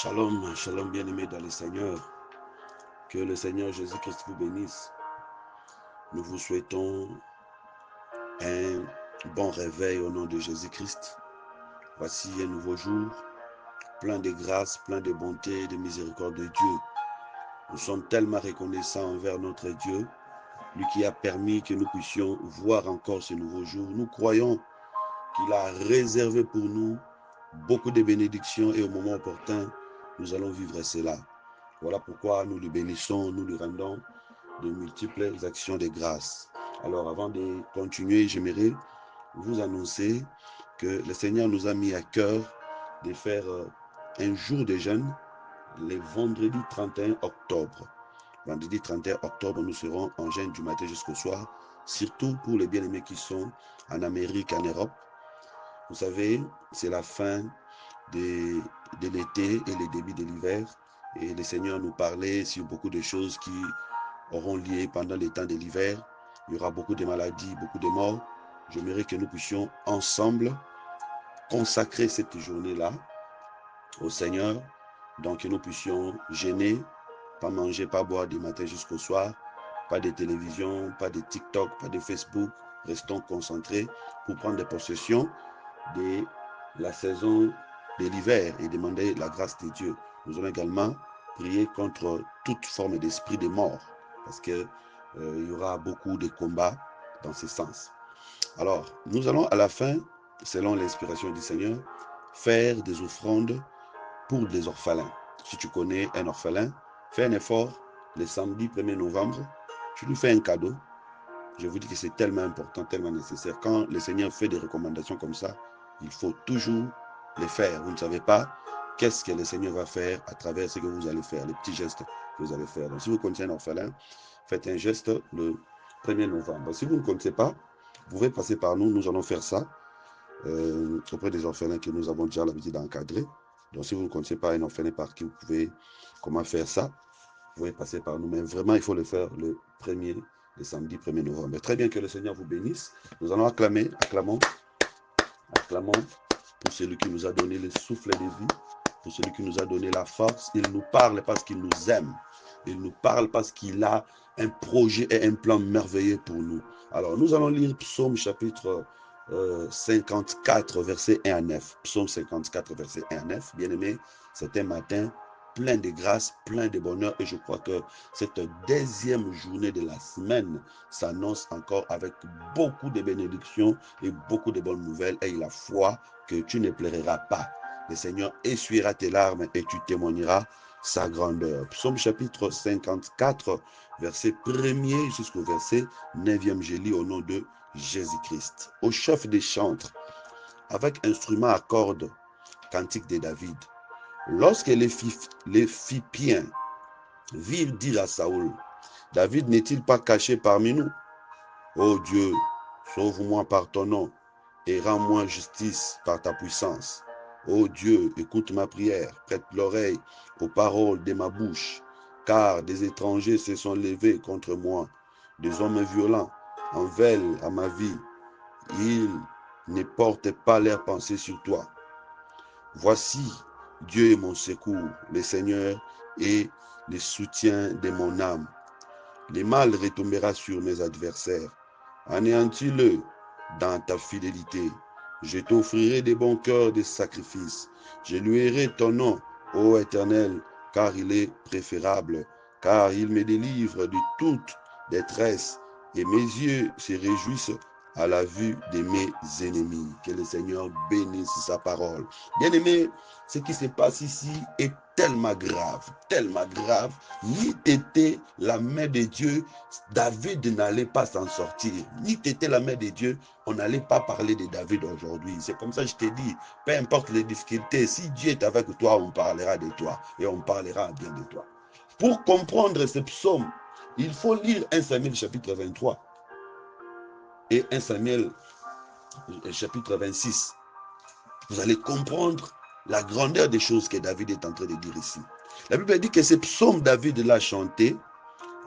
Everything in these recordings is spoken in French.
Shalom, shalom bien-aimés dans le Seigneur. Que le Seigneur Jésus-Christ vous bénisse. Nous vous souhaitons un bon réveil au nom de Jésus-Christ. Voici un nouveau jour, plein de grâce, plein de bonté et de miséricorde de Dieu. Nous sommes tellement reconnaissants envers notre Dieu, lui qui a permis que nous puissions voir encore ce nouveau jour. Nous croyons qu'il a réservé pour nous beaucoup de bénédictions et au moment opportun, nous allons vivre cela. Voilà pourquoi nous le bénissons, nous lui rendons de multiples actions de grâce. Alors avant de continuer, j'aimerais vous annoncer que le Seigneur nous a mis à cœur de faire un jour de jeûne le vendredi 31 octobre. Vendredi 31 octobre, nous serons en jeûne du matin jusqu'au soir, surtout pour les bien-aimés qui sont en Amérique, en Europe. Vous savez, c'est la fin de l'été et le début de l'hiver. Et le Seigneur nous parlait sur beaucoup de choses qui auront lieu pendant les temps de l'hiver. Il y aura beaucoup de maladies, beaucoup de morts. J'aimerais que nous puissions ensemble consacrer cette journée-là au Seigneur. Donc que nous puissions jeûner, pas manger, pas boire du matin jusqu'au soir, pas de télévision, pas de TikTok, pas de Facebook. Restons concentrés pour prendre possession de la saison de l'hiver et demander la grâce de Dieu. Nous allons également prier contre toute forme d'esprit de mort parce qu'il y aura beaucoup de combats dans ce sens. Alors, nous allons à la fin, selon l'inspiration du Seigneur, faire des offrandes pour les orphelins. Si tu connais un orphelin, fais un effort le samedi 1er novembre, tu lui fais un cadeau. Je vous dis que c'est tellement important, tellement nécessaire. Quand le Seigneur fait des recommandations comme ça, il faut toujours les faire. Vous ne savez pas qu'est-ce que le Seigneur va faire à travers ce que vous allez faire, les petits gestes que vous allez faire. Donc, si vous connaissez un orphelin, faites un geste le 1er novembre. Si vous ne connaissez pas, vous pouvez passer par nous. Nous allons faire ça auprès des orphelins que nous avons déjà l'habitude d'encadrer. Donc, si vous ne connaissez pas un orphelin par qui vous pouvez, comment faire ça, vous pouvez passer par nous. Mais vraiment, il faut le faire le samedi 1er novembre. Très bien, que le Seigneur vous bénisse. Nous allons acclamons pour celui qui nous a donné le souffle de vie, pour celui qui nous a donné la force. Il nous parle parce qu'il nous aime. Il nous parle parce qu'il a un projet et un plan merveilleux pour nous. Alors, nous allons lire Psaume chapitre 54, verset 1 à 9. Psaume 54, verset 1 à 9. Bien-aimés, c'est un matin plein de grâce, plein de bonheur. Et je crois que cette deuxième journée de la semaine s'annonce encore avec beaucoup de bénédictions et beaucoup de bonnes nouvelles. Et il a foi que tu ne pleureras pas. Le Seigneur essuiera tes larmes et tu témoigneras sa grandeur. Psaume chapitre 54, verset 1er jusqu'au verset 9e. Je lis au nom de Jésus-Christ. Au chef des chantres, avec instrument à cordes, cantique de David. Lorsque les Philippiens virent dire à Saoul, David n'est-il pas caché parmi nous? Ô Dieu, sauve-moi par ton nom et rends-moi justice par ta puissance. Ô Dieu, écoute ma prière, prête l'oreille aux paroles de ma bouche, car des étrangers se sont levés contre moi, des hommes violents en veulent à ma vie. Ils ne portent pas leurs pensées sur toi. Voici, Dieu est mon secours, le Seigneur est le soutien de mon âme. Le mal retombera sur mes adversaires. Anéantis-le dans ta fidélité. Je t'offrirai des bons cœurs de sacrifices. Je louerai ton nom, ô Éternel, car il est préférable, car il me délivre de toute détresse, et mes yeux se réjouissent à la vue de mes ennemis. Que le Seigneur bénisse sa parole. Bien-aimés, ce qui se passe ici est tellement grave, tellement grave. Ni t'était la main de Dieu, David n'allait pas s'en sortir. Ni t'était la main de Dieu, on n'allait pas parler de David aujourd'hui. C'est comme ça que je te dis, peu importe les difficultés, si Dieu est avec toi, on parlera de toi et on parlera bien de toi. Pour comprendre ce psaume, il faut lire 1 Samuel chapitre 23 et 1 Samuel chapitre 26. Vous allez comprendre la grandeur des choses que David est en train de dire ici. La Bible dit que ce psaume David l'a chanté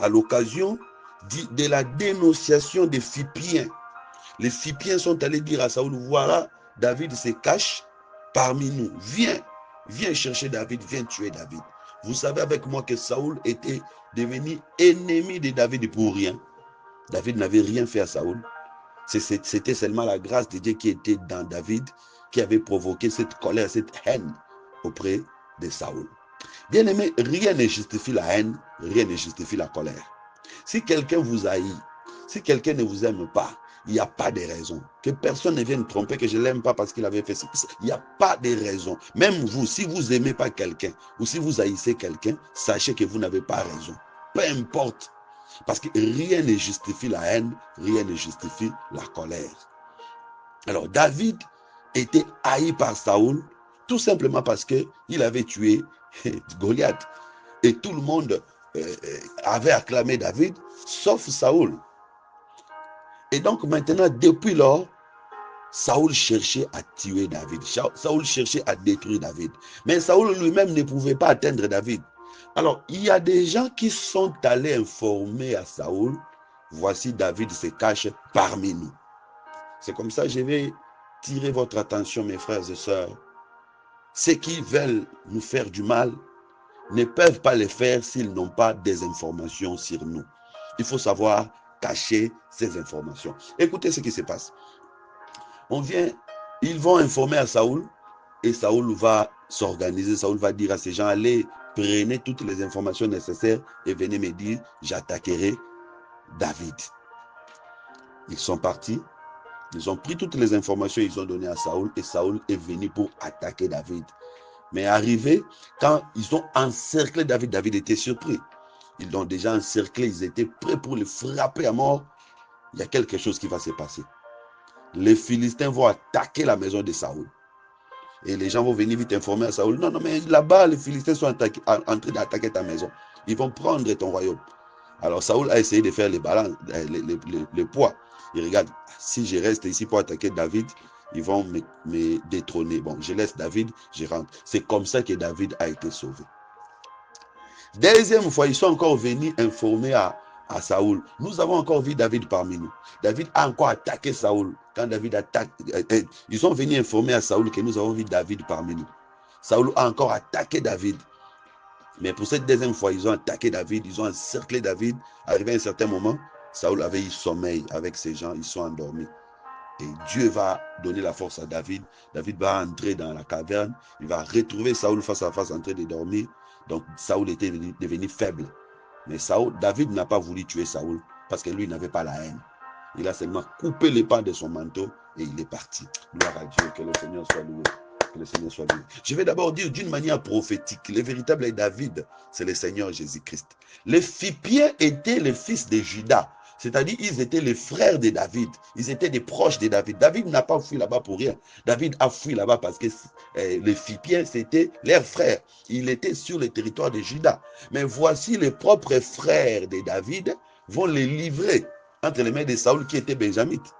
à l'occasion de la dénonciation des Philippiens. Les Philippiens sont allés dire à Saoul, voilà, David se cache parmi nous, viens, viens chercher David, viens tuer David. Vous savez avec moi que Saoul était devenu ennemi de David pour rien. David n'avait rien fait à Saoul. C'était seulement la grâce de Dieu qui était dans David, qui avait provoqué cette colère, cette haine auprès de Saoul. Bien aimé, rien ne justifie la haine, rien ne justifie la colère. Si quelqu'un vous haït, si quelqu'un ne vous aime pas, il n'y a pas de raison. Que personne ne vienne tromper que je ne l'aime pas parce qu'il avait fait ça. Il n'y a pas de raison. Même vous, si vous n'aimez pas quelqu'un ou si vous haïssez quelqu'un, sachez que vous n'avez pas raison. Peu importe. Parce que rien ne justifie la haine, rien ne justifie la colère. Alors David était haï par Saoul tout simplement parce qu'il avait tué Goliath. Et tout le monde avait acclamé David, sauf Saoul. Et donc maintenant, depuis lors, Saoul cherchait à tuer David. Saoul cherchait à détruire David. Mais Saoul lui-même ne pouvait pas atteindre David. Alors, il y a des gens qui sont allés informer à Saoul, voici David se cache parmi nous. C'est comme ça que je vais tirer votre attention, mes frères et sœurs. Ceux qui veulent nous faire du mal ne peuvent pas le faire s'ils n'ont pas des informations sur nous. Il faut savoir cacher ces informations. Écoutez ce qui se passe. Ils vont informer à Saoul et Saoul va s'organiser. Saoul va dire à ces gens, allez, prenez toutes les informations nécessaires et venez me dire, j'attaquerai David. Ils sont partis, ils ont pris toutes les informations, ils ont donné à Saoul et Saoul est venu pour attaquer David. Mais arrivé, quand ils ont encerclé David, David était surpris. Ils l'ont déjà encerclé, ils étaient prêts pour le frapper à mort. Il y a quelque chose qui va se passer. Les Philistins vont attaquer la maison de Saoul. Et les gens vont venir vite informer à Saoul, non, mais là-bas, les Philistins sont en train d'attaquer ta maison. Ils vont prendre ton royaume. Alors Saoul a essayé de faire les balances, le poids. Il regarde, si je reste ici pour attaquer David, ils vont me détrôner. Bon, je laisse David, je rentre. C'est comme ça que David a été sauvé. Deuxième fois, ils sont encore venus informer à Saoul. Nous avons encore vu David parmi nous. David a encore attaqué Saoul. Quand David attaque, ils sont venus informer à Saoul que nous avons vu David parmi nous. Saoul a encore attaqué David. Mais pour cette deuxième fois, ils ont attaqué David, ils ont encerclé David. Arrivé à un certain moment, Saoul avait eu sommeil avec ces gens, ils sont endormis. Et Dieu va donner la force à David. David va entrer dans la caverne, il va retrouver Saoul face à face en train de dormir. Donc Saoul était devenu faible. Mais David n'a pas voulu tuer Saoul parce que lui n'avait pas la haine. Il a seulement coupé les pans de son manteau et il est parti. Gloire à Dieu, que le Seigneur soit loué. Que le Seigneur soit loué. Je vais d'abord dire d'une manière prophétique, le véritable David, c'est le Seigneur Jésus-Christ. Les Philippiens étaient les fils de Judas. C'est-à-dire, ils étaient les frères de David. Ils étaient des proches de David. David n'a pas fui là-bas pour rien. David a fui là-bas parce que les Philippiens, c'était leurs frères. Il était sur le territoire de Juda. Mais voici les propres frères de David vont les livrer entre les mains de Saoul qui était benjamite.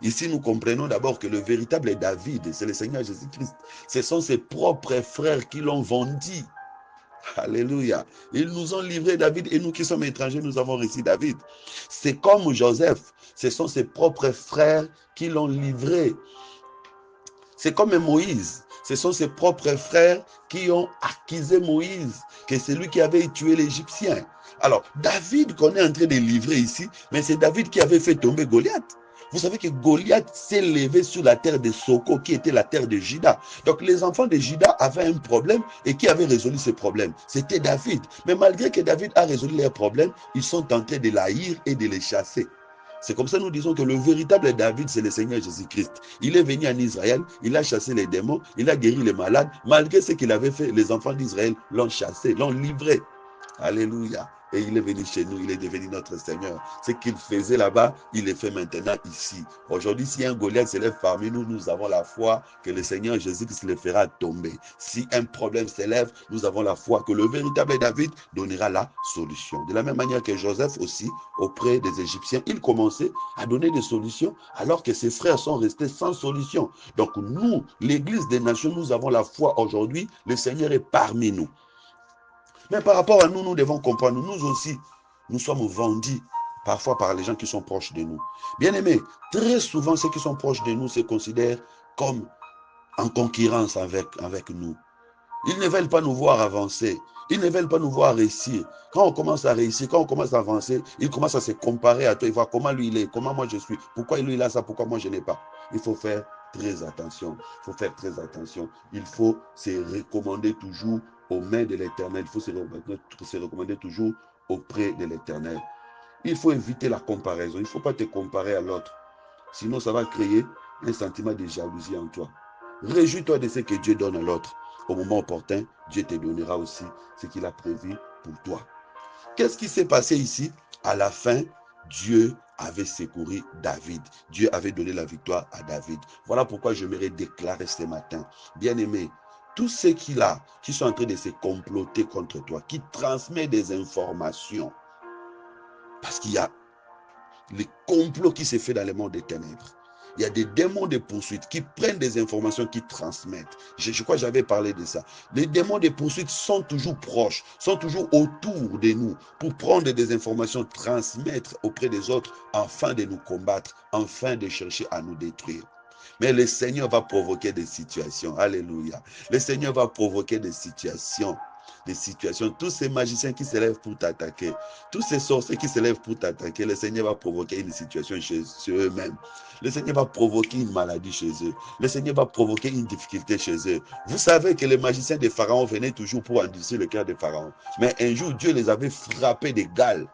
Ici, nous comprenons d'abord que le véritable David, c'est le Seigneur Jésus-Christ. Ce sont ses propres frères qui l'ont vendu. Alléluia. Ils nous ont livré David et nous qui sommes étrangers, nous avons reçu David. C'est comme Joseph. Ce sont ses propres frères qui l'ont livré. C'est comme Moïse. Ce sont ses propres frères qui ont accusé Moïse, que c'est lui qui avait tué l'Égyptien. Alors, David qu'on est en train de livrer ici, mais c'est David qui avait fait tomber Goliath. Vous savez que Goliath s'est levé sur la terre de Soko, qui était la terre de Juda. Donc les enfants de Juda avaient un problème et qui avait résolu ce problème? C'était David. Mais malgré que David a résolu leurs problèmes, ils sont tentés de l'haïr et de les chasser. C'est comme ça que nous disons que le véritable David, c'est le Seigneur Jésus-Christ. Il est venu en Israël, il a chassé les démons, il a guéri les malades. Malgré ce qu'il avait fait, les enfants d'Israël l'ont chassé, l'ont livré. Alléluia. Et il est venu chez nous, il est devenu notre Seigneur. Ce qu'il faisait là-bas, il le fait maintenant ici. Aujourd'hui, si un Goliath s'élève parmi nous, nous avons la foi que le Seigneur Jésus-Christ le fera tomber. Si un problème s'élève, nous avons la foi que le véritable David donnera la solution. De la même manière que Joseph aussi, auprès des Égyptiens, il commençait à donner des solutions alors que ses frères sont restés sans solution. Donc nous, l'Église des nations, nous avons la foi aujourd'hui, le Seigneur est parmi nous. Mais par rapport à nous, nous devons comprendre, nous aussi, nous sommes vendus parfois par les gens qui sont proches de nous. Bien aimés, très souvent, ceux qui sont proches de nous se considèrent comme en concurrence avec nous. Ils ne veulent pas nous voir avancer. Ils ne veulent pas nous voir réussir. Quand on commence à réussir, quand on commence à avancer, ils commencent à se comparer à toi. Ils voient comment lui il est, comment moi je suis, pourquoi lui il a ça, pourquoi moi je n'ai pas. Il faut faire très attention. Il faut faire très attention. Il faut se recommander toujours aux mains de l'Éternel. Il faut se recommander toujours auprès de l'Éternel. Il faut éviter la comparaison. Il ne faut pas te comparer à l'autre. Sinon, ça va créer un sentiment de jalousie en toi. Réjouis-toi de ce que Dieu donne à l'autre. Au moment opportun, Dieu te donnera aussi ce qu'il a prévu pour toi. Qu'est-ce qui s'est passé ici? À la fin, Dieu avait secouru David. Dieu avait donné la victoire à David. Voilà pourquoi j'aimerais déclarer ce matin. Bien-aimé, tous ceux qui sont en train de se comploter contre toi, qui transmettent des informations, parce qu'il y a les complots qui se font dans le monde des ténèbres. Il y a des démons de poursuite qui prennent des informations, qui transmettent. Je crois que j'avais parlé de ça. Les démons de poursuite sont toujours proches, sont toujours autour de nous pour prendre des informations, transmettre auprès des autres, afin de nous combattre, afin de chercher à nous détruire. Mais le Seigneur va provoquer des situations. Alléluia. Le Seigneur va provoquer des situations. Tous ces magiciens qui se lèvent pour t'attaquer, tous ces sorciers qui se lèvent pour t'attaquer, le Seigneur va provoquer une situation chez eux-mêmes. Le Seigneur va provoquer une maladie chez eux. Le Seigneur va provoquer une difficulté chez eux. Vous savez que les magiciens de Pharaon venaient toujours pour endurcir le cœur de Pharaon. Mais un jour, Dieu les avait frappés des gales,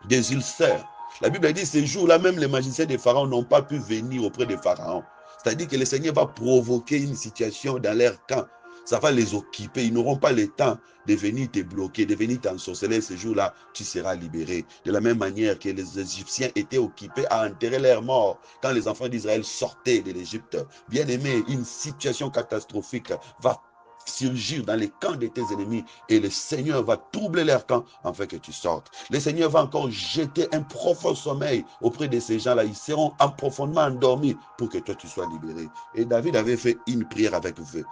des ulcères. La Bible dit, ces jours-là, même les magiciens de Pharaon n'ont pas pu venir auprès de Pharaon. C'est-à-dire que le Seigneur va provoquer une situation dans leur camp. Ça va les occuper. Ils n'auront pas le temps de venir te bloquer, de venir t'ensorceler. Ce jour-là, tu seras libéré. De la même manière que les Égyptiens étaient occupés à enterrer leurs morts quand les enfants d'Israël sortaient de l'Égypte. Bien aimé, une situation catastrophique va surgir dans les camps de tes ennemis et le Seigneur va troubler leur camp afin que tu sortes. Le Seigneur va encore jeter un profond sommeil auprès de ces gens-là. Ils seront profondément endormis pour que toi tu sois libéré. Et David avait fait une prière avec vœux.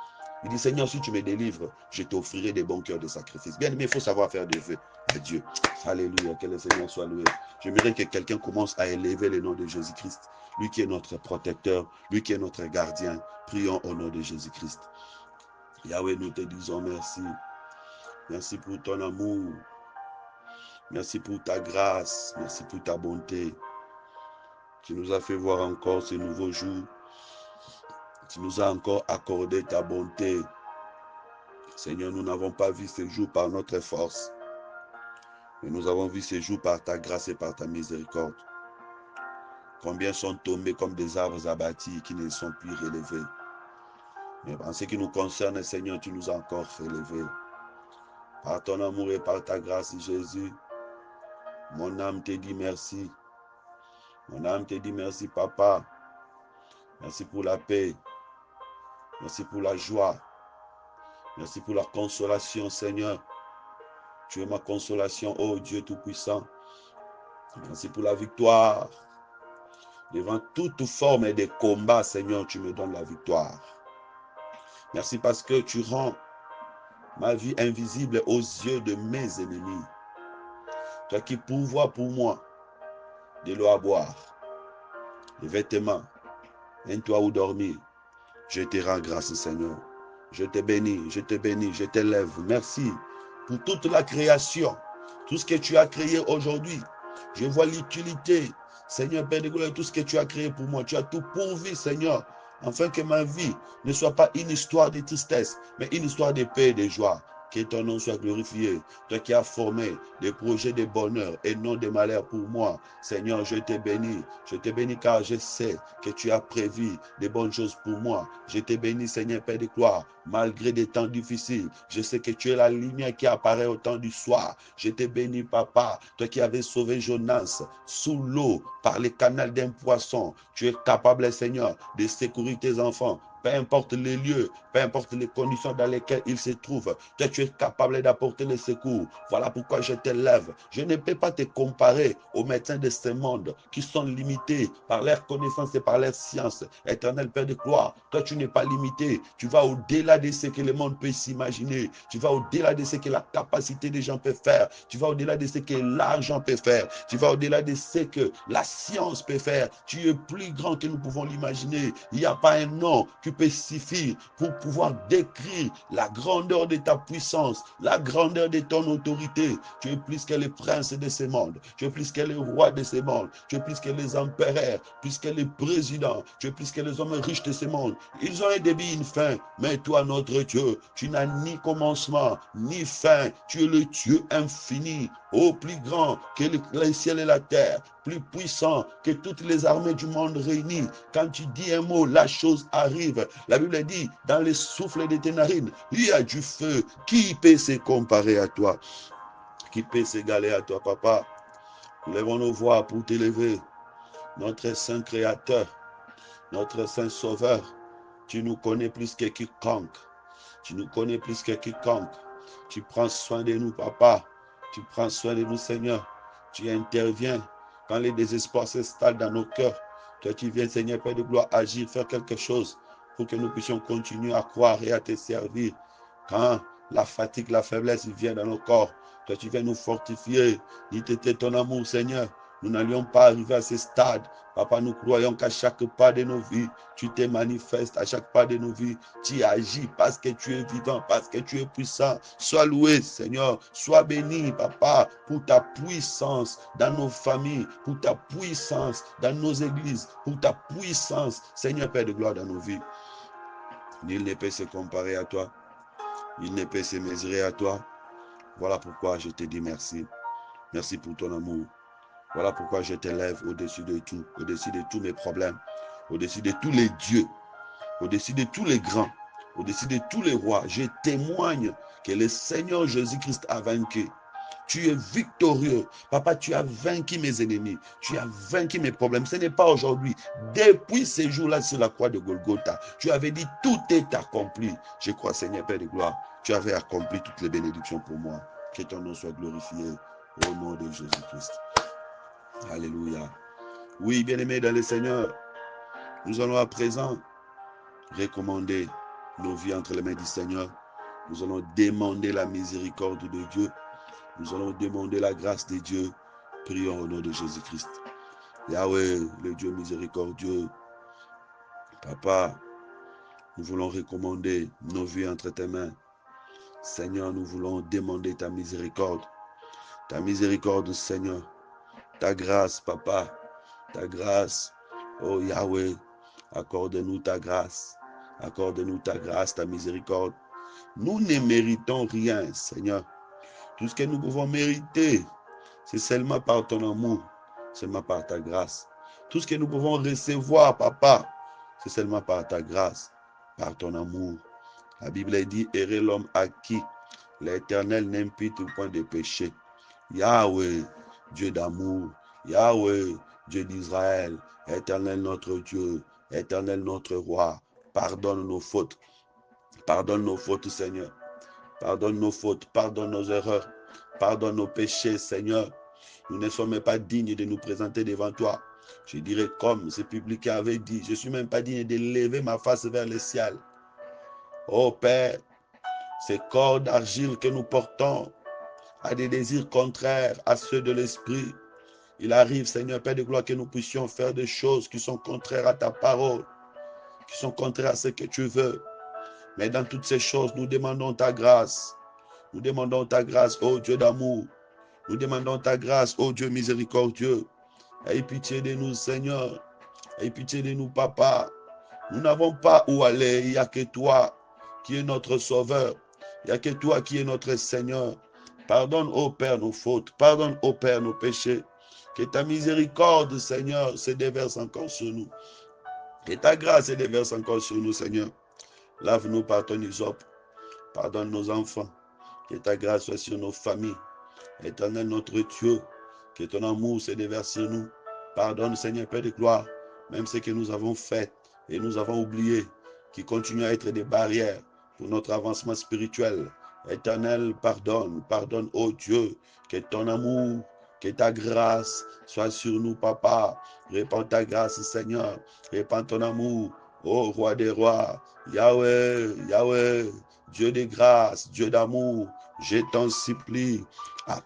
Il dit, Seigneur, si tu me délivres, je t'offrirai des bons cœurs de sacrifice. Bien aimé, il faut savoir faire des vœux à Dieu. Alléluia, que le Seigneur soit loué. J'aimerais que quelqu'un commence à élever le nom de Jésus-Christ. Lui qui est notre protecteur, lui qui est notre gardien. Prions au nom de Jésus-Christ. Yahweh, nous te disons merci. Merci pour ton amour. Merci pour ta grâce. Merci pour ta bonté. Tu nous as fait voir encore ce nouveau jour. Tu nous as encore accordé ta bonté. Seigneur, nous n'avons pas vu ce jour par notre force. Mais nous avons vu ce jour par ta grâce et par ta miséricorde. Combien sont tombés comme des arbres abattus qui ne sont plus relevés. Mais en ce qui nous concerne, Seigneur, tu nous as encore relevés. Par ton amour et par ta grâce, Jésus, mon âme te dit merci. Mon âme te dit merci, Papa. Merci pour la paix. Merci pour la joie. Merci pour la consolation, Seigneur. Tu es ma consolation, ô Dieu Tout-Puissant. Merci pour la victoire. Devant toute forme de combat, Seigneur, tu me donnes la victoire. Merci parce que tu rends ma vie invisible aux yeux de mes ennemis. Toi qui pourvois pour moi de l'eau à boire, des vêtements, un toit où dormir. Je te rends grâce, Seigneur. Je te bénis, je t'élève. Merci pour toute la création, tout ce que tu as créé aujourd'hui. Je vois l'utilité, Seigneur Père de gloire, tout ce que tu as créé pour moi. Tu as tout pourvu, Seigneur, afin que ma vie ne soit pas une histoire de tristesse, mais une histoire de paix et de joie. Que ton nom soit glorifié. Toi qui as formé des projets de bonheur et non de malheur pour moi. Seigneur, je te bénis. Je te bénis car je sais que tu as prévu de bonnes choses pour moi. Je te bénis, Seigneur Père de gloire, malgré des temps difficiles. Je sais que tu es la lumière qui apparaît au temps du soir. Je te bénis, Papa. Toi qui avais sauvé Jonas sous l'eau par le canal d'un poisson. Tu es capable, Seigneur, de secourir tes enfants. Peu importe les lieux, peu importe les conditions dans lesquelles ils se trouvent, toi tu es capable d'apporter le secours. Voilà pourquoi je t'élève. Je ne peux pas te comparer aux médecins de ce monde qui sont limités par leur connaissance et par leur science. Éternel Père de gloire, toi tu n'es pas limité. Tu vas au-delà de ce que le monde peut s'imaginer. Tu vas au-delà de ce que la capacité des gens peut faire. Tu vas au-delà de ce que l'argent peut faire. Tu vas au-delà de ce que la science peut faire. Tu es plus grand que nous pouvons l'imaginer. Il n'y a pas un nom qui qui peut suffire pour pouvoir décrire la grandeur de ta puissance, la grandeur de ton autorité. Tu es plus que les princes de ce monde, tu es plus que les rois de ce monde, tu es plus que les empereurs, plus que les présidents, tu es plus que les hommes riches de ce monde. Ils ont un début, une fin, mais toi, notre Dieu, tu n'as ni commencement, ni fin. Tu es le Dieu infini, ô plus grand que les ciels et la terre, plus puissant que toutes les armées du monde réunies. Quand tu dis un mot, la chose arrive. La Bible dit, dans les souffles de tes narines, il y a du feu. Qui peut se comparer à toi? Qui peut s'égaler à toi, papa? Lèvons nos voix pour t'élever, notre Saint Créateur, notre Saint Sauveur. Tu nous connais plus que quiconque. Tu nous connais plus que quiconque. Tu prends soin de nous, papa. Tu prends soin de nous, Seigneur. Tu interviens quand les désespoirs s'installent dans nos cœurs. Toi, tu viens, Seigneur, Père de gloire, agir, faire quelque chose pour que nous puissions continuer à croire et à te servir. Quand la fatigue, la faiblesse vient dans nos corps, toi, tu viens nous fortifier. Dit était ton amour, Seigneur. Nous n'allions pas arriver à ce stade. Papa, nous croyons qu'à chaque pas de nos vies, tu te manifestes à chaque pas de nos vies. Tu agis parce que tu es vivant, parce que tu es puissant. Sois loué, Seigneur. Sois béni, Papa, pour ta puissance dans nos familles, pour ta puissance dans nos églises, pour ta puissance, Seigneur Père de gloire, dans nos vies. Nul ne peut se comparer à toi. Nul ne peut se mesurer à toi. Voilà pourquoi je te dis merci. Merci pour ton amour. Voilà pourquoi je t'élève au-dessus de tout, au-dessus de tous mes problèmes, au-dessus de tous les dieux, au-dessus de tous les grands, au-dessus de tous les rois. Je témoigne que le Seigneur Jésus-Christ a vaincu. Tu es victorieux. Papa, tu as vaincu mes ennemis. Tu as vaincu mes problèmes. Ce n'est pas aujourd'hui. Depuis ces jours-là sur la croix de Golgotha, tu avais dit tout est accompli. Je crois, Seigneur Père de gloire, tu avais accompli toutes les bénédictions pour moi. Que ton nom soit glorifié au nom de Jésus-Christ. Alléluia. Oui, bien-aimés dans le Seigneur, nous allons à présent recommander nos vies entre les mains du Seigneur. Nous allons demander la miséricorde de Dieu. Nous allons demander la grâce de Dieu. Prions au nom de Jésus-Christ. Yahweh, le Dieu miséricordieux, Papa, nous voulons recommander nos vies entre tes mains. Seigneur, nous voulons demander ta miséricorde. Ta miséricorde, Seigneur. Ta grâce, Papa, ta grâce. Oh Yahweh, accorde-nous ta grâce. Accorde-nous ta grâce, ta miséricorde. Nous ne méritons rien, Seigneur. Tout ce que nous pouvons mériter, c'est seulement par ton amour, seulement par ta grâce. Tout ce que nous pouvons recevoir, Papa, c'est seulement par ta grâce, par ton amour. La Bible dit, heureux l'homme à qui l'Éternel n'impute point de péché. Yahweh, Dieu d'amour, Yahweh, Dieu d'Israël, Éternel notre Dieu, Éternel notre roi, pardonne nos fautes. Pardonne nos fautes, Seigneur. Pardonne nos fautes, pardonne nos erreurs, pardonne nos péchés, Seigneur. Nous ne sommes pas dignes de nous présenter devant toi. Je dirais comme ce publicain avait dit, je ne suis même pas digne de lever ma face vers le ciel. Oh Père, ces corps d'argile que nous portons a des désirs contraires à ceux de l'esprit. Il arrive, Seigneur Père de gloire, que nous puissions faire des choses qui sont contraires à ta parole, qui sont contraires à ce que tu veux. Mais dans toutes ces choses, nous demandons ta grâce. Nous demandons ta grâce, ô Dieu d'amour. Nous demandons ta grâce, ô Dieu miséricordieux. Aie pitié de nous, Seigneur. Aie pitié de nous, Papa. Nous n'avons pas où aller. Il n'y a que toi qui es notre Sauveur. Il n'y a que toi qui es notre Seigneur. Pardonne, ô Père, nos fautes. Pardonne, ô Père, nos péchés. Que ta miséricorde, Seigneur, se déverse encore sur nous. Que ta grâce se déverse encore sur nous, Seigneur. Lave-nous par ton hysope. Pardonne nos enfants. Que ta grâce soit sur nos familles. Éternel notre Dieu, que ton amour se déverse sur nous. Pardonne, Seigneur Père de gloire, même ce que nous avons fait et nous avons oublié, qui continue à être des barrières pour notre avancement spirituel. Éternel, pardonne, pardonne, ô Dieu, que ton amour, que ta grâce soit sur nous, Papa. Répands ta grâce, Seigneur. Répands ton amour, ô Roi des rois. Yahweh, Yahweh, Dieu de grâce, Dieu d'amour, je t'en supplie.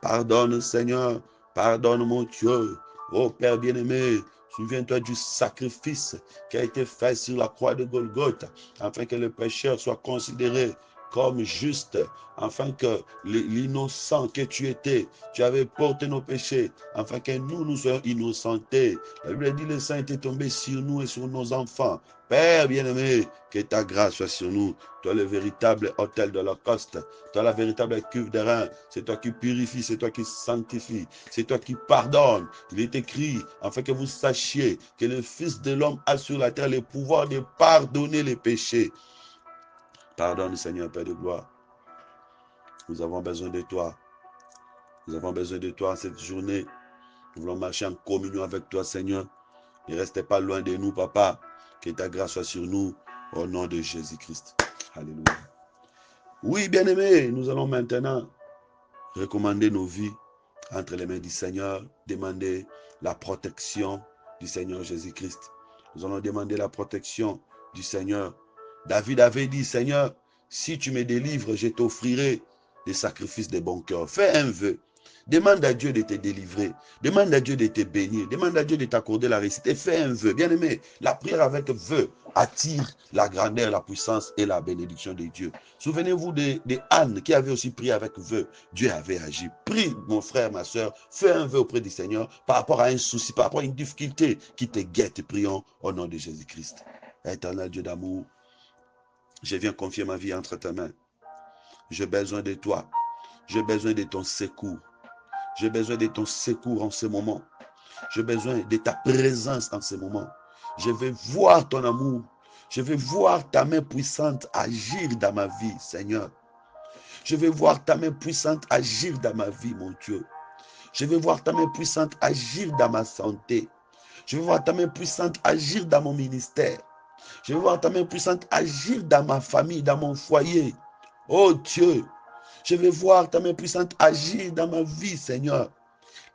Pardonne, Seigneur. Pardonne, mon Dieu. Oh Père bien-aimé, Souviens-toi du sacrifice qui a été fait sur la croix de Golgotha, afin que le pécheur soit considéré comme juste, afin que l'innocent que tu étais, tu avais porté nos péchés, afin que nous soyons innocentés. La Bible dit, le sang était tombé sur nous et sur nos enfants. Père bien-aimé, que ta grâce soit sur nous. Toi, le véritable autel de l'Holocauste, toi, la véritable cuve de rein. C'est toi qui purifies, c'est toi qui sanctifies, c'est toi qui pardonnes. Il est écrit, afin que vous sachiez que le Fils de l'homme a sur la terre le pouvoir de pardonner les péchés. Pardonne, Seigneur, Père de gloire. Nous avons besoin de toi. Nous avons besoin de toi cette journée. Nous voulons marcher en communion avec toi, Seigneur. Ne restez pas loin de nous, Papa. Que ta grâce soit sur nous, au nom de Jésus-Christ. Alléluia. Oui, bien-aimés, nous allons maintenant recommander nos vies entre les mains du Seigneur, demander la protection du Seigneur Jésus-Christ. Nous allons demander la protection du Seigneur. David avait dit, Seigneur, si tu me délivres, je t'offrirai des sacrifices de bon cœur. Fais un vœu. Demande à Dieu de te délivrer. Demande à Dieu de te bénir. Demande à Dieu de t'accorder la réussite. Et fais un vœu. Bien aimé, la prière avec vœu attire la grandeur, la puissance et la bénédiction de Dieu. Souvenez-vous de Anne qui avait aussi prié avec vœu. Dieu avait agi. Prie, mon frère, ma soeur, fais un vœu auprès du Seigneur par rapport à un souci, par rapport à une difficulté qui te guette. Prions au nom de Jésus-Christ. Éternel Dieu d'amour, je viens confier ma vie entre tes mains. J'ai besoin de toi. J'ai besoin de ton secours. J'ai besoin de ton secours en ce moment. J'ai besoin de ta présence en ce moment. Je veux voir ton amour. Je veux voir ta main puissante agir dans ma vie, Seigneur. Je veux voir ta main puissante agir dans ma vie, mon Dieu. Je veux voir ta main puissante agir dans ma santé. Je veux voir ta main puissante agir dans mon ministère. Je veux voir ta main puissante agir dans ma famille, dans mon foyer. Oh Dieu, je veux voir ta main puissante agir dans ma vie, Seigneur.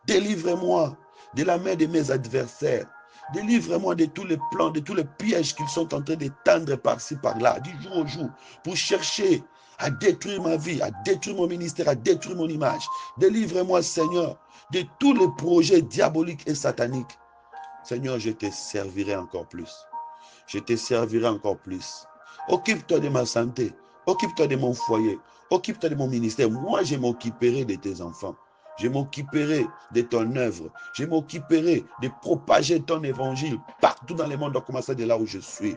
Délivre-moi de la main de mes adversaires. Délivre-moi de tous les plans, de tous les pièges qu'ils sont en train de tendre par-ci, par-là, du jour au jour, pour chercher à détruire ma vie, à détruire mon ministère, à détruire mon image. Délivre-moi, Seigneur, de tous les projets diaboliques et sataniques. Seigneur, je te servirai encore plus. Je te servirai encore plus. Occupe-toi de ma santé. Occupe-toi de mon foyer. Occupe-toi de mon ministère. Moi, je m'occuperai de tes enfants. Je m'occuperai de ton œuvre. Je m'occuperai de propager ton évangile partout dans le monde, à commencer de là où je suis.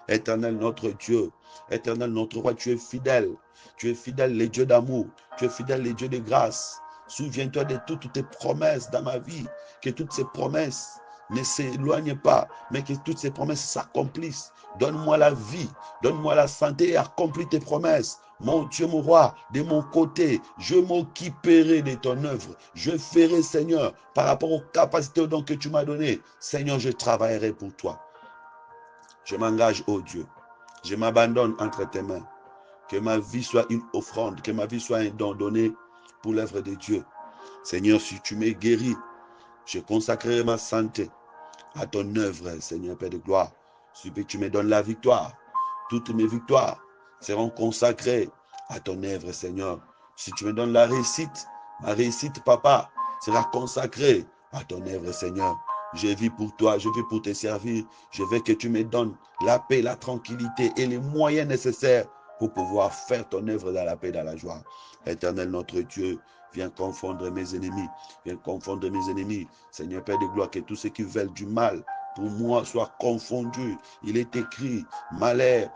Éternel notre Dieu, éternel notre roi, tu es fidèle. Tu es fidèle, le Dieu d'amour. Tu es fidèle, le Dieu de grâce. Souviens-toi de toutes tes promesses dans ma vie. Que toutes ces promesses ne s'éloignent pas, mais que toutes ces promesses s'accomplissent. Donne-moi la vie, donne-moi la santé et accomplis tes promesses. Mon Dieu, mon roi, de mon côté, je m'occuperai de ton œuvre. Je ferai, Seigneur, par rapport aux capacités aux dons que tu m'as données. Seigneur, je travaillerai pour toi. Je m'engage, oh Dieu. Je m'abandonne entre tes mains. Que ma vie soit une offrande, que ma vie soit un don donné pour l'œuvre de Dieu. Seigneur, si tu me guéris, je consacrerai ma santé à ton œuvre, Seigneur Père de gloire. Si tu me donnes la victoire, toutes mes victoires seront consacrées à ton œuvre, Seigneur. Si tu me donnes la réussite, ma réussite, Papa, sera consacrée à ton œuvre, Seigneur. Je vis pour toi, je vis pour te servir. Je veux que tu me donnes la paix, la tranquillité et les moyens nécessaires pour pouvoir faire ton œuvre dans la paix, dans la joie. Éternel notre Dieu, viens confondre mes ennemis. Viens confondre mes ennemis. Seigneur Père de gloire, que tous ceux qui veulent du mal pour moi soient confondus. Il est écrit, malheur.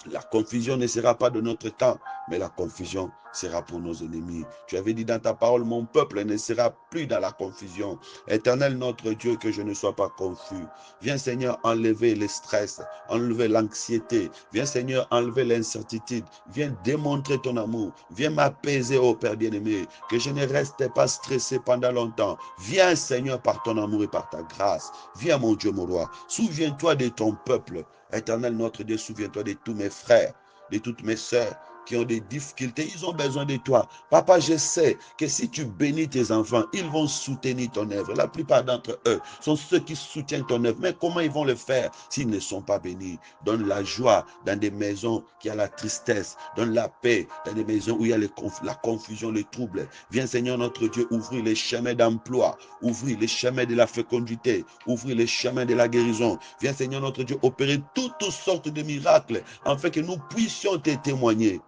La confusion ne sera pas de notre temps, mais la confusion sera pour nos ennemis. Tu avais dit dans ta parole, mon peuple ne sera plus dans la confusion. Éternel notre Dieu, que je ne sois pas confus. Viens Seigneur enlever le stress, enlever l'anxiété. Viens Seigneur enlever l'incertitude. Viens démontrer ton amour. Viens m'apaiser, ô Père bien-aimé, que je ne reste pas stressé pendant longtemps. Viens Seigneur par ton amour et par ta grâce. Viens mon Dieu, mon roi. Souviens-toi de ton peuple. Éternel notre Dieu, souviens-toi de tous mes frères, de toutes mes sœurs qui ont des difficultés, ils ont besoin de toi. Papa, je sais que si tu bénis tes enfants, ils vont soutenir ton œuvre. La plupart d'entre eux sont ceux qui soutiennent ton œuvre. Mais comment ils vont le faire s'ils ne sont pas bénis? Donne la joie dans des maisons qui a la tristesse. Donne la paix dans des maisons où il y a la confusion, les troubles. Viens, Seigneur notre Dieu, ouvrir les chemins d'emploi, ouvrir les chemins de la fécondité, ouvrir les chemins de la guérison. Viens, Seigneur notre Dieu, opérer toutes sortes de miracles afin que nous puissions te témoigner.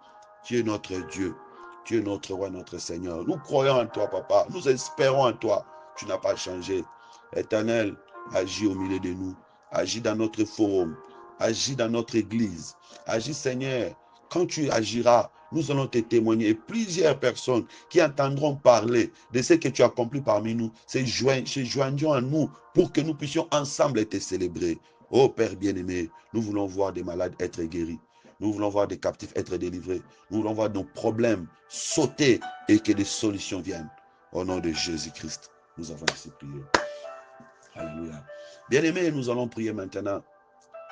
Tu es notre Dieu, tu es notre roi, notre Seigneur. Nous croyons en toi, papa. Nous espérons en toi. Tu n'as pas changé. Éternel, agis au milieu de nous. Agis dans notre forum. Agis dans notre église. Agis, Seigneur. Quand tu agiras, nous allons te témoigner. Et plusieurs personnes qui entendront parler de ce que tu as accompli parmi nous se joindront à nous pour que nous puissions ensemble te célébrer. Oh Père bien-aimé, nous voulons voir des malades être guéris. Nous voulons voir des captifs être délivrés. Nous voulons voir nos problèmes sauter et que des solutions viennent. Au nom de Jésus-Christ, nous avons ainsi prié. Alléluia. Bien-aimés, nous allons prier maintenant.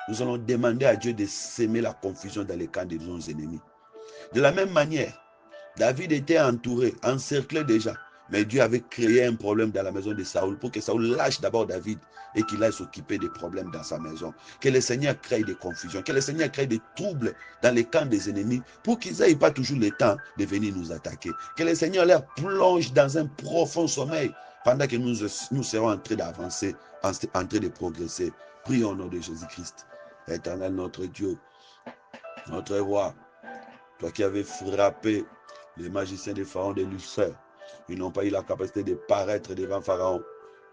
Nous allons demander à Dieu de s'aimer la confusion dans les camps de nos ennemis. De la même manière, David était entouré, encerclé déjà. Mais Dieu avait créé un problème dans la maison de Saoul pour que Saoul lâche d'abord David et qu'il aille s'occuper des problèmes dans sa maison. Que le Seigneur crée des confusions, que le Seigneur crée des troubles dans les camps des ennemis pour qu'ils n'aient pas toujours le temps de venir nous attaquer. Que le Seigneur leur plonge dans un profond sommeil pendant que nous serons en train d'avancer, en train de progresser. Prions au nom de Jésus-Christ. Éternel notre Dieu, notre roi, toi qui avais frappé les magiciens des pharaons de Lucifer, ils n'ont pas eu la capacité de paraître devant Pharaon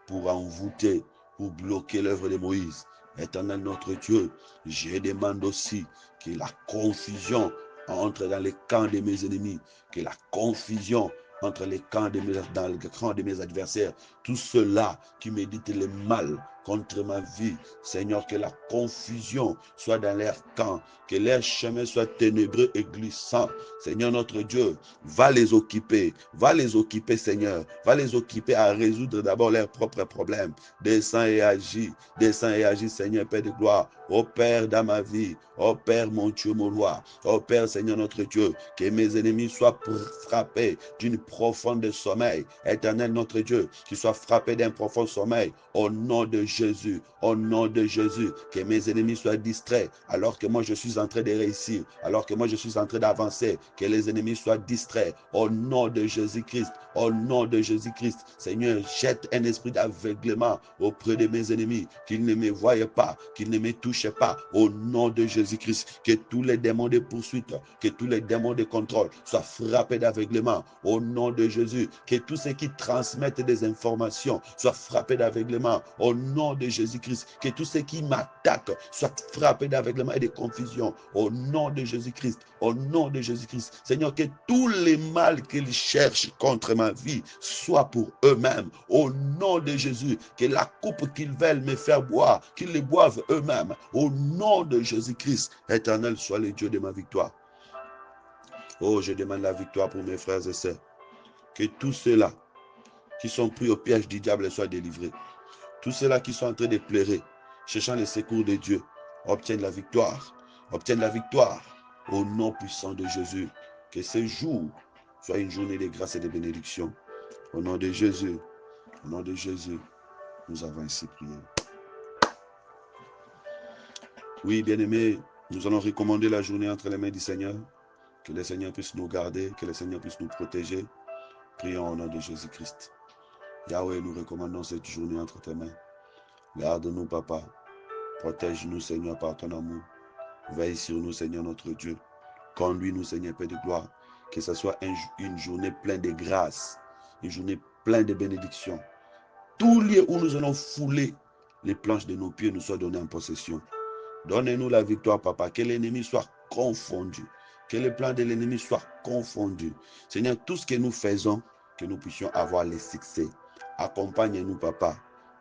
pour envoûter, pour bloquer l'œuvre de Moïse. Éternel notre Dieu, je demande aussi que la confusion entre dans les camps de mes ennemis, que la confusion entre dans le camp de mes adversaires, tout cela qui médite le mal contre ma vie, Seigneur, que la confusion soit dans leur camp, que leur chemin soit ténébreux et glissant. Seigneur notre Dieu, va les occuper, Seigneur, va les occuper à résoudre d'abord leurs propres problèmes. Descends et agis, Seigneur, Père de gloire. Ô Père dans ma vie, ô Père mon Dieu, mon roi, ô Père Seigneur notre Dieu, que mes ennemis soient frappés d'une profonde sommeil. Éternel notre Dieu, qu'ils soient frappés d'un profond sommeil. Au nom de Jésus, au nom de Jésus, que mes ennemis soient distraits alors que moi je suis en train de réussir, alors que moi je suis en train d'avancer, que les ennemis soient distraits. Au nom de Jésus-Christ, au nom de Jésus-Christ, Seigneur, jette un esprit d'aveuglement auprès de mes ennemis, qu'ils ne me voient pas, qu'ils ne me touchent pas. Au nom de Jésus-Christ, que tous les démons de poursuite, que tous les démons de contrôle soient frappés d'aveuglement. Au nom de Jésus, que tous ceux qui transmettent des informations soient frappés d'aveuglement. Au nom de Jésus-Christ, que tous ceux qui m'attaquent soient frappés d'aveuglement et de confusion. Au nom de Jésus-Christ, au nom de Jésus-Christ, Seigneur, que tous les mal qu'ils cherchent contre ma vie soit pour eux-mêmes. Au nom de Jésus, que la coupe qu'ils veulent me faire boire, qu'ils les boivent eux-mêmes. Au nom de Jésus-Christ, éternel soit le Dieu de ma victoire. Oh, je demande la victoire pour mes frères et sœurs. Que tous ceux-là qui sont pris au piège du diable soient délivrés. Tous ceux-là qui sont en train de pleurer, cherchant le secours de Dieu, obtiennent la victoire. Obtiennent la victoire au nom puissant de Jésus. Que ce jour soit une journée de grâce et de bénédiction. Au nom de Jésus, nous avons ainsi prié. Oui, bien-aimés, nous allons recommander la journée entre les mains du Seigneur. Que le Seigneur puisse nous garder, que le Seigneur puisse nous protéger. Prions au nom de Jésus-Christ. Yahweh, nous recommandons cette journée entre tes mains. Garde-nous, Papa. Protège-nous, Seigneur, par ton amour. Veille sur nous, Seigneur, notre Dieu. Conduis-nous, Seigneur, Père de gloire. Que ce soit une journée pleine de grâce, une journée pleine de bénédictions. Tout lieu où nous allons fouler les planches de nos pieds nous soit donné en possession. Donnez-nous la victoire, Papa. Que l'ennemi soit confondu. Que le plan de l'ennemi soit confondu. Seigneur, tout ce que nous faisons, que nous puissions avoir les succès. Accompagne-nous, Papa,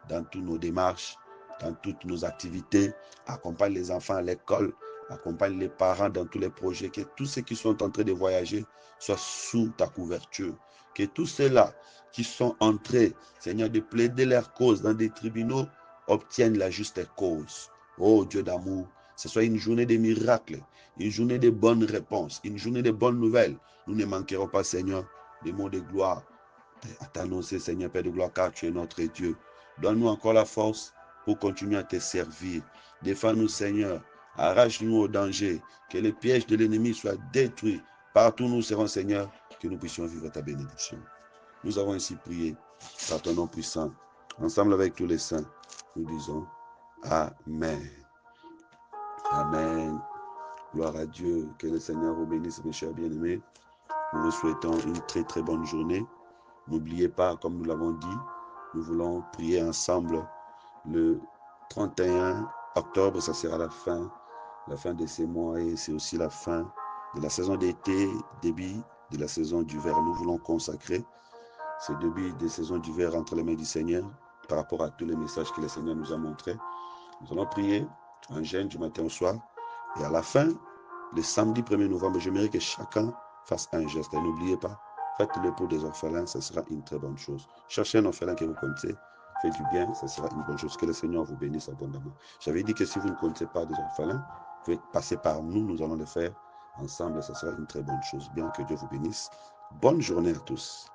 dans toutes nos démarches, dans toutes nos activités. Accompagne les enfants à l'école. Accompagne les parents dans tous les projets. Que tous ceux qui sont en train de voyager soient sous ta couverture. Que tous ceux-là qui sont entrés, Seigneur, de plaider leur cause dans des tribunaux, obtiennent la juste cause. Oh Dieu d'amour, ce soit une journée de miracles, une journée de bonnes réponses, une journée de bonnes nouvelles. Nous ne manquerons pas, Seigneur, des mots de gloire à t'annoncer, Seigneur, Père de gloire, car tu es notre Dieu. Donne-nous encore la force pour continuer à te servir. Défends-nous, Seigneur. Arrache-nous au danger. Que les pièges de l'ennemi soient détruits. Partout où nous serons, Seigneur, que nous puissions vivre ta bénédiction. Nous avons ainsi prié par ton nom puissant. Ensemble avec tous les saints, nous disons Amen. Amen. Gloire à Dieu. Que le Seigneur vous bénisse, mes chers bien-aimés. Nous vous souhaitons une très très bonne journée. N'oubliez pas, comme nous l'avons dit, nous voulons prier ensemble le 31 octobre. Ça sera la fin de ces mois et c'est aussi la fin de la saison d'été, début de la saison d'hiver. Nous voulons consacrer ce début de saison d'hiver entre les mains du Seigneur par rapport à tous les messages que le Seigneur nous a montrés. Nous allons prier en jeûne du matin au soir et à la fin, le samedi 1er novembre, j'aimerais que chacun fasse un geste. Et n'oubliez pas, faites-le pour des orphelins, ce sera une très bonne chose. Cherchez un orphelin que vous connaissez, faites du bien, ce sera une bonne chose. Que le Seigneur vous bénisse abondamment. J'avais dit que si vous ne connaissez pas des orphelins, vous pouvez passer par nous, nous allons le faire ensemble, ce sera une très bonne chose. Bien que Dieu vous bénisse. Bonne journée à tous.